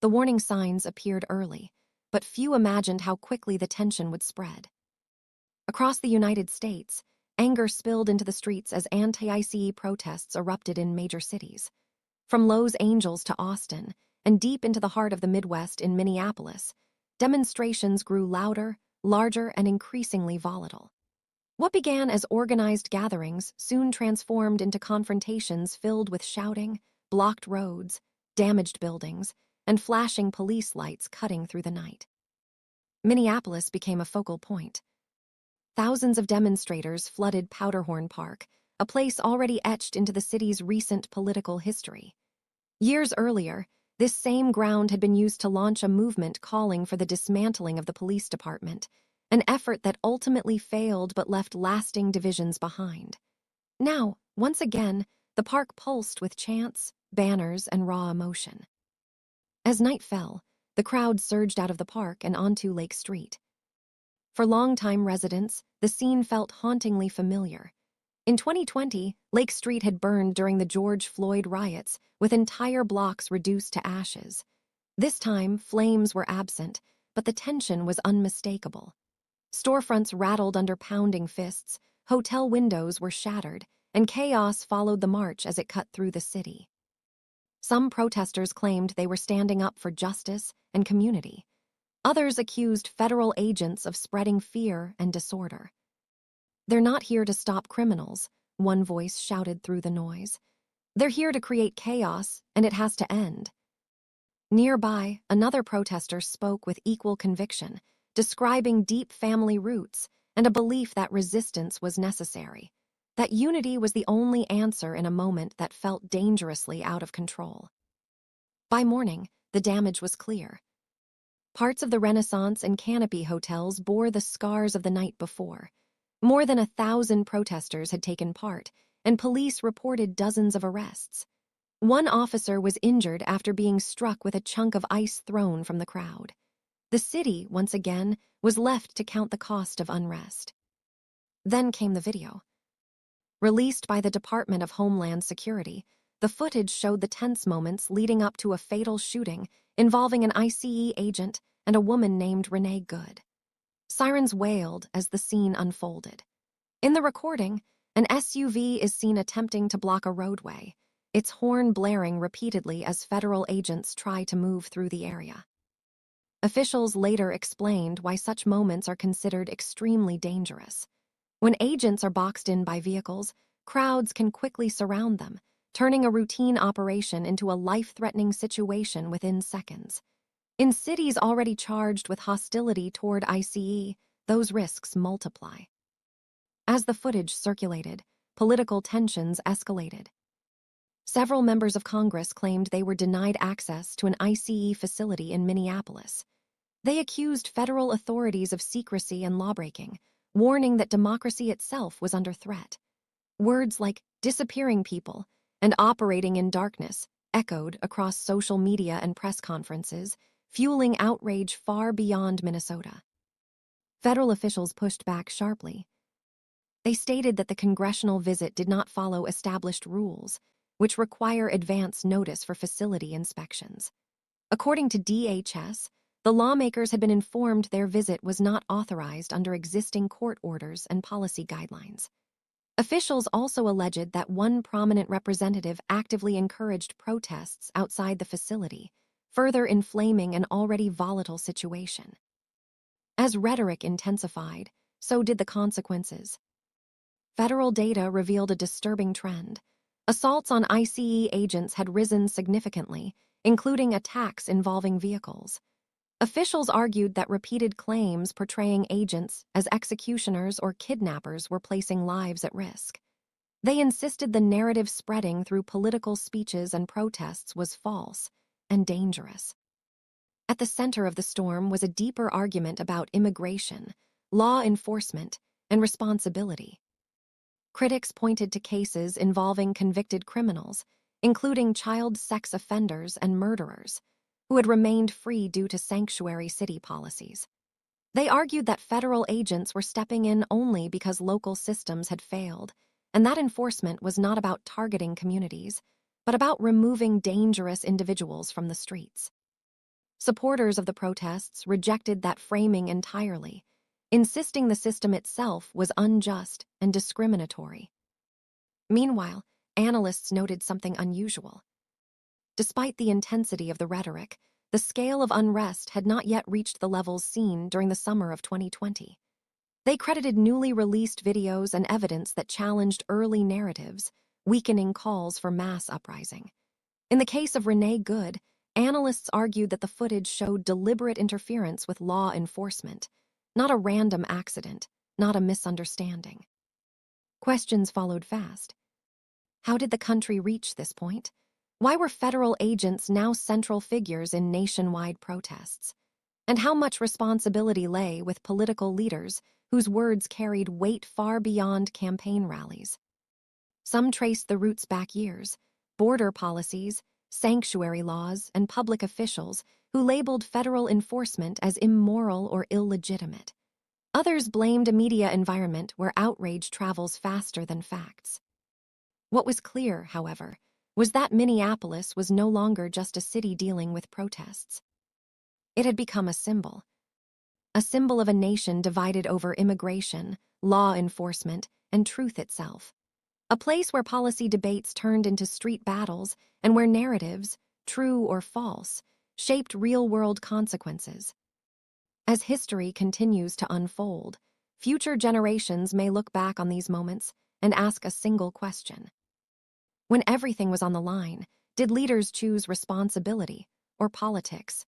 The warning signs appeared early, but few imagined how quickly the tension would spread. Across the United States, anger spilled into the streets as anti-I.C.E. protests erupted in major cities. From Los Angeles to Austin, and deep into the heart of the Midwest in Minneapolis, demonstrations grew louder, larger, and increasingly volatile. What began as organized gatherings soon transformed into confrontations filled with shouting, blocked roads, damaged buildings, and flashing police lights cutting through the night. Minneapolis became a focal point. Thousands of demonstrators flooded Powderhorn Park, a place already etched into the city's recent political history. Years earlier, this same ground had been used to launch a movement calling for the dismantling of the police department, an effort that ultimately failed but left lasting divisions behind. Now, once again, the park pulsed with chants, banners, and raw emotion. As night fell, the crowd surged out of the park and onto Lake Street. For longtime residents, the scene felt hauntingly familiar. In 2020, Lake Street had burned during the George Floyd riots, with entire blocks reduced to ashes. This time, flames were absent, but the tension was unmistakable. Storefronts rattled under pounding fists, hotel windows were shattered, and chaos followed the march as it cut through the city. Some protesters claimed they were standing up for justice and community. Others accused federal agents of spreading fear and disorder. "They're not here to stop criminals," one voice shouted through the noise. "They're here to create chaos, and it has to end." Nearby, another protester spoke with equal conviction, describing deep family roots and a belief that resistance was necessary, that unity was the only answer in a moment that felt dangerously out of control. By morning, the damage was clear. Parts of the Renaissance and Canopy hotels bore the scars of the night before. More than 1,000 protesters had taken part, and police reported dozens of arrests. One officer was injured after being struck with a chunk of ice thrown from the crowd. The city, once again, was left to count the cost of unrest. Then came the video. Released by the Department of Homeland Security, the footage showed the tense moments leading up to a fatal shooting involving an I.C.E. agent and a woman named Renee Good. Sirens wailed as the scene unfolded. In the recording, an SUV is seen attempting to block a roadway, its horn blaring repeatedly as federal agents try to move through the area. Officials later explained why such moments are considered extremely dangerous. When agents are boxed in by vehicles, crowds can quickly surround them, turning a routine operation into a life-threatening situation within seconds. In cities already charged with hostility toward I.C.E., those risks multiply. As the footage circulated, political tensions escalated. Several members of Congress claimed they were denied access to an I.C.E. facility in Minneapolis. They accused federal authorities of secrecy and lawbreaking, warning that democracy itself was under threat. Words like disappearing people and operating in darkness echoed across social media and press conferences, fueling outrage far beyond Minnesota. Federal officials pushed back sharply. They stated that the congressional visit did not follow established rules, which require advance notice for facility inspections. According to DHS, the lawmakers had been informed their visit was not authorized under existing court orders and policy guidelines. Officials also alleged that one prominent representative actively encouraged protests outside the facility, further inflaming an already volatile situation. As rhetoric intensified, so did the consequences. Federal data revealed a disturbing trend. Assaults on I.C.E. agents had risen significantly, including attacks involving vehicles. Officials argued that repeated claims portraying agents as executioners or kidnappers were placing lives at risk. They insisted the narrative spreading through political speeches and protests was false and dangerous. At the center of the storm was a deeper argument about immigration, law enforcement, and responsibility. Critics pointed to cases involving convicted criminals, including child sex offenders and murderers, who had remained free due to sanctuary city policies. They argued that federal agents were stepping in only because local systems had failed, and that enforcement was not about targeting communities, but about removing dangerous individuals from the streets. Supporters of the protests rejected that framing entirely, insisting the system itself was unjust and discriminatory. Meanwhile, analysts noted something unusual. Despite the intensity of the rhetoric, the scale of unrest had not yet reached the levels seen during the summer of 2020. They credited newly released videos and evidence that challenged early narratives, weakening calls for mass uprising. In the case of Renee Good, analysts argued that the footage showed deliberate interference with law enforcement, not a random accident, not a misunderstanding. Questions followed fast. How did the country reach this point? Why were federal agents now central figures in nationwide protests? And how much responsibility lay with political leaders whose words carried weight far beyond campaign rallies? Some traced the roots back years: border policies, sanctuary laws, and public officials who labeled federal enforcement as immoral or illegitimate. Others blamed a media environment where outrage travels faster than facts. What was clear, however, was that Minneapolis was no longer just a city dealing with protests. It had become a symbol of a nation divided over immigration, law enforcement, and truth itself. A place where policy debates turned into street battles and where narratives, true or false, shaped real-world consequences. As history continues to unfold, future generations may look back on these moments and ask a single question. When everything was on the line, did leaders choose responsibility or politics?